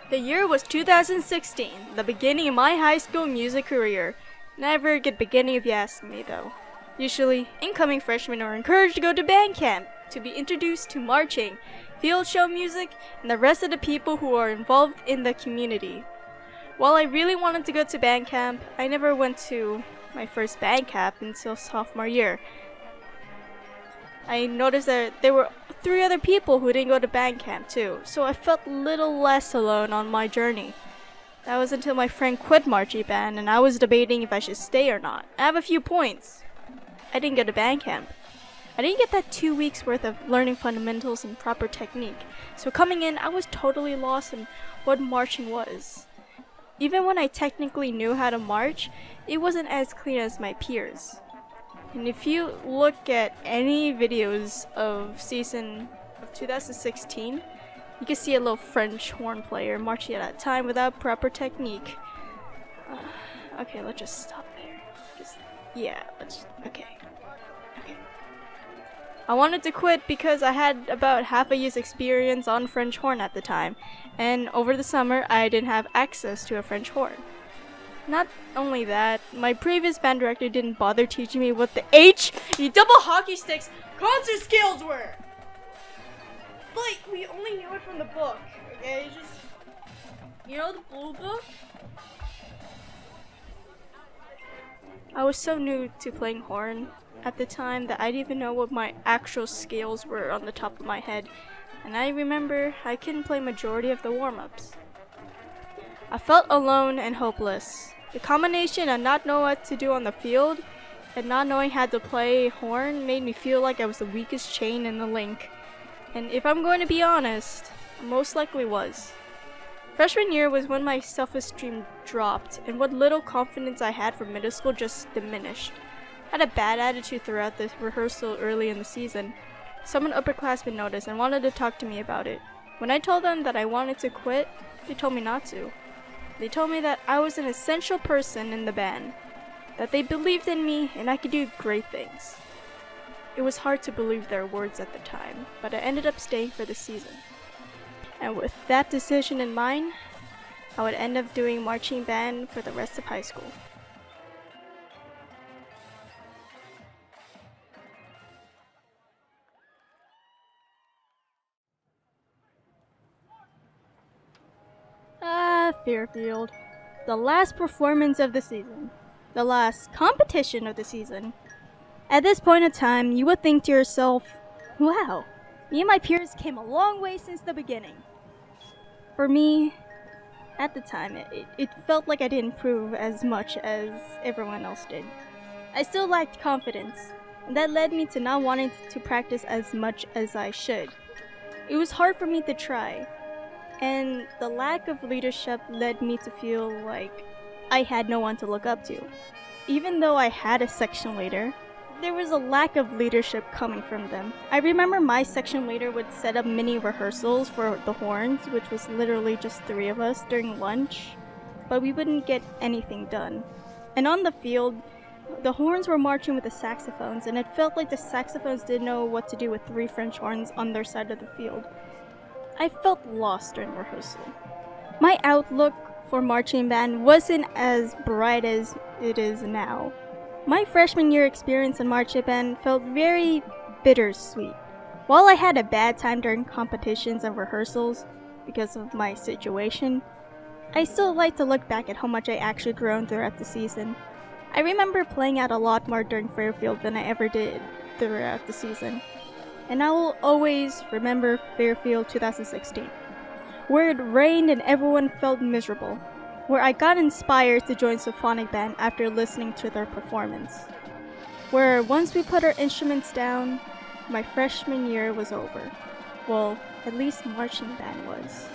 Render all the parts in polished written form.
The year was 2016, the beginning of my high school music career. Never a good beginning if you ask me though. Usually, incoming freshmen are encouraged to go to band camp to be introduced to marching, field show music, and the rest of the people who are involved in the community. While I really wanted to go to band camp, I never went to my first band camp until sophomore year. I noticed that there were 3 other people who didn't go to band camp too, so I felt a little less alone on my journey. That was until my friend quit marching band and I was debating if I should stay or not. I have a few points. I didn't go to band camp. I didn't get that 2 weeks worth of learning fundamentals and proper technique, so coming in I was totally lost in what marching was. Even when I technically knew how to march, it wasn't as clear as my peers. And if you look at any videos of season of 2016, you can see a little French horn player marching at that time without proper technique. Okay, let's just stop there. Okay. I wanted to quit because I had about half a year's experience on French horn at the time, and over the summer I didn't have access to a French horn. Not only that, my previous band director didn't bother teaching me what the double hockey sticks concert scales were. Like, we only knew it from the book, okay? You know the blue book? I was so new to playing horn at the time that I didn't even know what my actual scales were on the top of my head, and I remember I couldn't play majority of the warm-ups. I felt alone and hopeless. The combination of not knowing what to do on the field and not knowing how to play horn made me feel like I was the weakest chain in the link. And if I'm going to be honest, I most likely was. Freshman year was when my self-esteem dropped and what little confidence I had from middle school just diminished. I had a bad attitude throughout the rehearsal early in the season. Some upperclassmen noticed and wanted to talk to me about it. When I told them that I wanted to quit, they told me not to. They told me that I was an essential person in the band, that they believed in me and I could do great things. It was hard to believe their words at the time, but I ended up staying for the season. And with that decision in mind, I would end up doing marching band for the rest of high school. Fairfield. The last performance of the season. The last competition of the season. At this point in time, you would think to yourself, wow, me and my peers came a long way since the beginning. For me, at the time, it felt like I didn't improve as much as everyone else did. I still lacked confidence, and that led me to not wanting to practice as much as I should. It was hard for me to try. And the lack of leadership led me to feel like I had no one to look up to. Even though I had a section leader, there was a lack of leadership coming from them. I remember my section leader would set up mini rehearsals for the horns, which was literally just 3 of us during lunch, but we wouldn't get anything done. And on the field, the horns were marching with the saxophones, and it felt like the saxophones didn't know what to do with 3 French horns on their side of the field. I felt lost during rehearsal. My outlook for marching band wasn't as bright as it is now. My freshman year experience in marching band felt very bittersweet. While I had a bad time during competitions and rehearsals because of my situation, I still like to look back at how much I actually grown throughout the season. I remember playing out a lot more during Fairfield than I ever did throughout the season. And I will always remember Fairfield 2016, where it rained and everyone felt miserable, where I got inspired to join symphonic band after listening to their performance, where once we put our instruments down, my freshman year was over. Well, at least marching band was.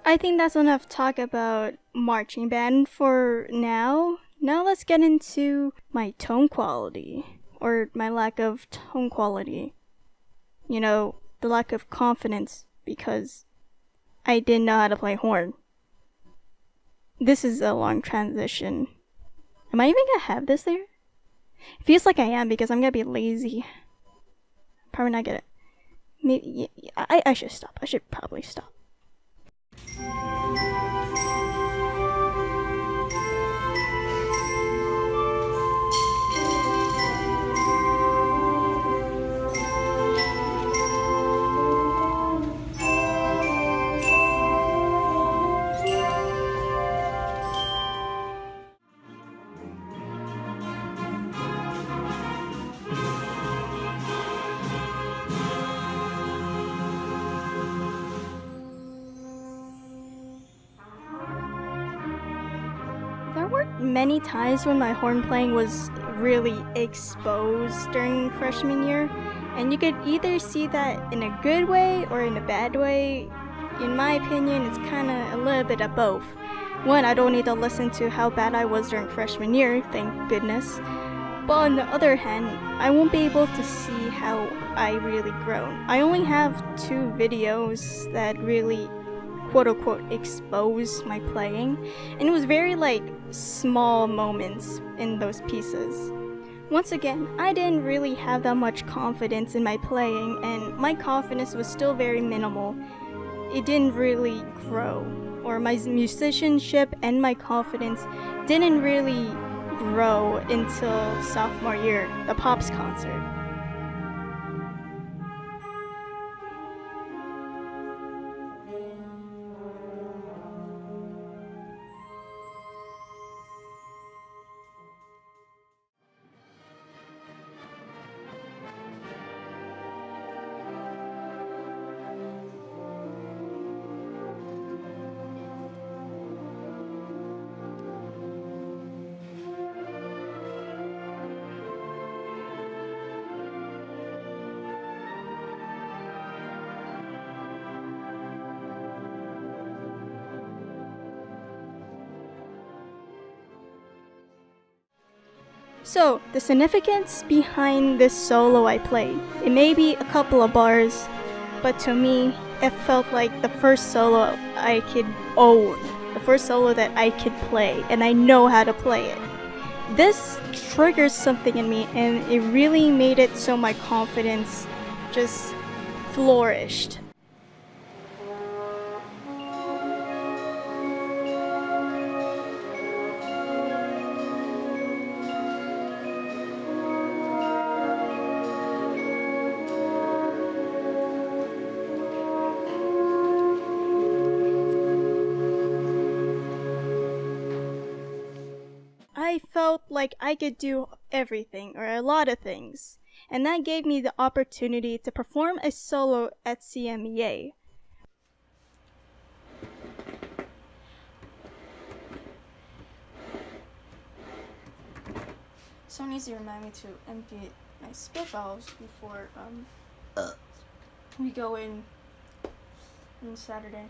I think that's enough talk about marching band for now. Now let's get into my tone quality, or my lack of tone quality. You know, the lack of confidence because I didn't know how to play horn. This is a long transition. Am I even gonna have this there? It feels like I am because I'm gonna be lazy. Probably not get it. maybe I should stop. I should probably stop. There weren't many times when my horn playing was really exposed during freshman year, and you could either see that in a good way or in a bad way. In my opinion, it's kind of a little bit of both. One, I don't need to listen to how bad I was during freshman year, thank goodness. But on the other hand, I won't be able to see how I really grown. I only have 2 videos that really quote unquote expose my playing, and it was very small moments in those pieces. Once again, I didn't really have that much confidence in my playing, and my confidence was still very minimal. It didn't really grow, or my musicianship and my confidence didn't really grow until sophomore year, the Pops concert. So, the significance behind this solo I played. It may be a couple of bars, but to me, it felt like the first solo I could own. The first solo that I could play, and I know how to play it. This triggers something in me, and it really made it so my confidence just flourished. I felt like I could do everything, or a lot of things, and that gave me the opportunity to perform a solo at CMEA. Someone needs to remind me to empty my spit valves before we go in on Saturday.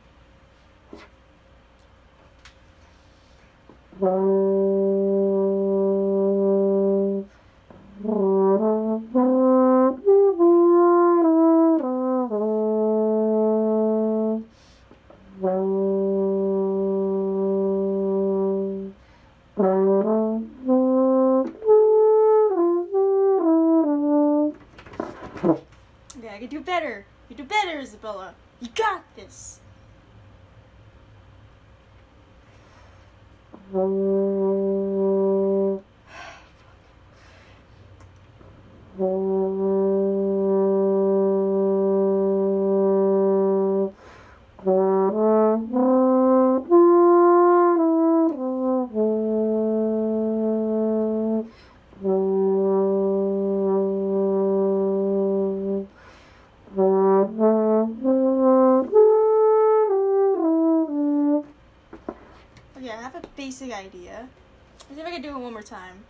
Okay, I can do better. You do better, Ysabella. You got this. Okay, I have a basic idea. Let's see if I can do it one more time.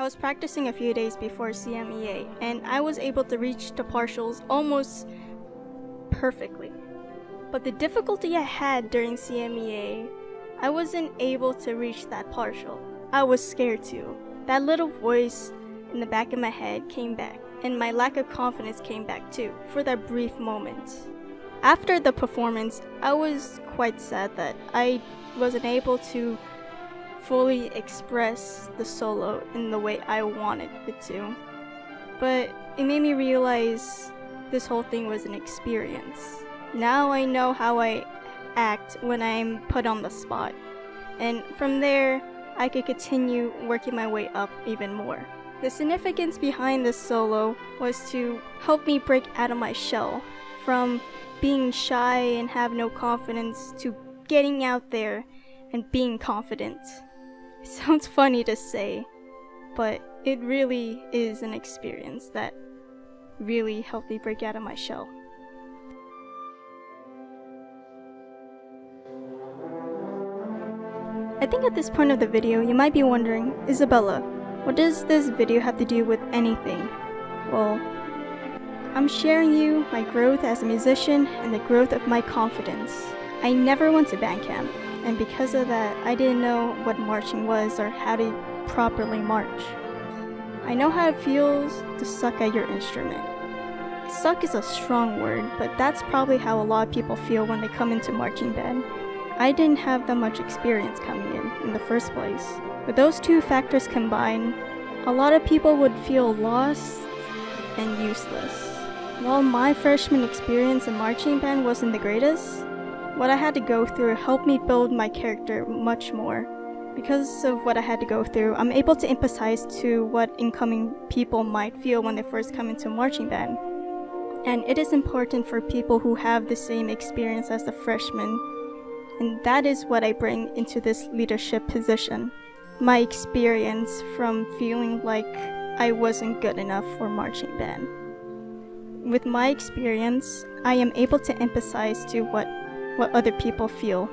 was practicing a few days before CMEA, and I was able to reach the partials almost perfectly. But the difficulty I had during CMEA, I wasn't able to reach that partial. I was scared too. That little voice in the back of my head came back, and my lack of confidence came back too, for that brief moment. After the performance, I was quite sad that I wasn't able to fully express the solo in the way I wanted it to. But it made me realize this whole thing was an experience. Now I know how I act when I'm put on the spot. And from there, I could continue working my way up even more. The significance behind this solo was to help me break out of my shell from being shy and have no confidence to getting out there and being confident. It sounds funny to say, but it really is an experience that really helped me break out of my shell. I think at this point of the video, you might be wondering, Ysabella, what does this video have to do with anything? Well, I'm sharing you my growth as a musician and the growth of my confidence. I never went to band camp, and because of that, I didn't know what marching was or how to properly march. I know how it feels to suck at your instrument. Suck is a strong word, but that's probably how a lot of people feel when they come into marching band. I didn't have that much experience coming in the first place. With those two factors combined, a lot of people would feel lost and useless. While my freshman experience in marching band wasn't the greatest, what I had to go through helped me build my character much more. Because of what I had to go through, I'm able to empathize to what incoming people might feel when they first come into marching band. And it is important for people who have the same experience as the freshmen. And that is what I bring into this leadership position. My experience from feeling like I wasn't good enough for marching band. With my experience, I am able to empathize to what other people feel.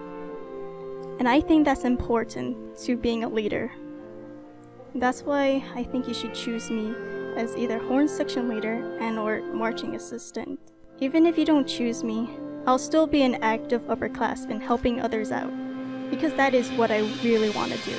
And I think that's important to being a leader. That's why I think you should choose me as either horn section leader and or marching assistant. Even if you don't choose me, I'll still be an active upperclassman helping others out, because that is what I really want to do.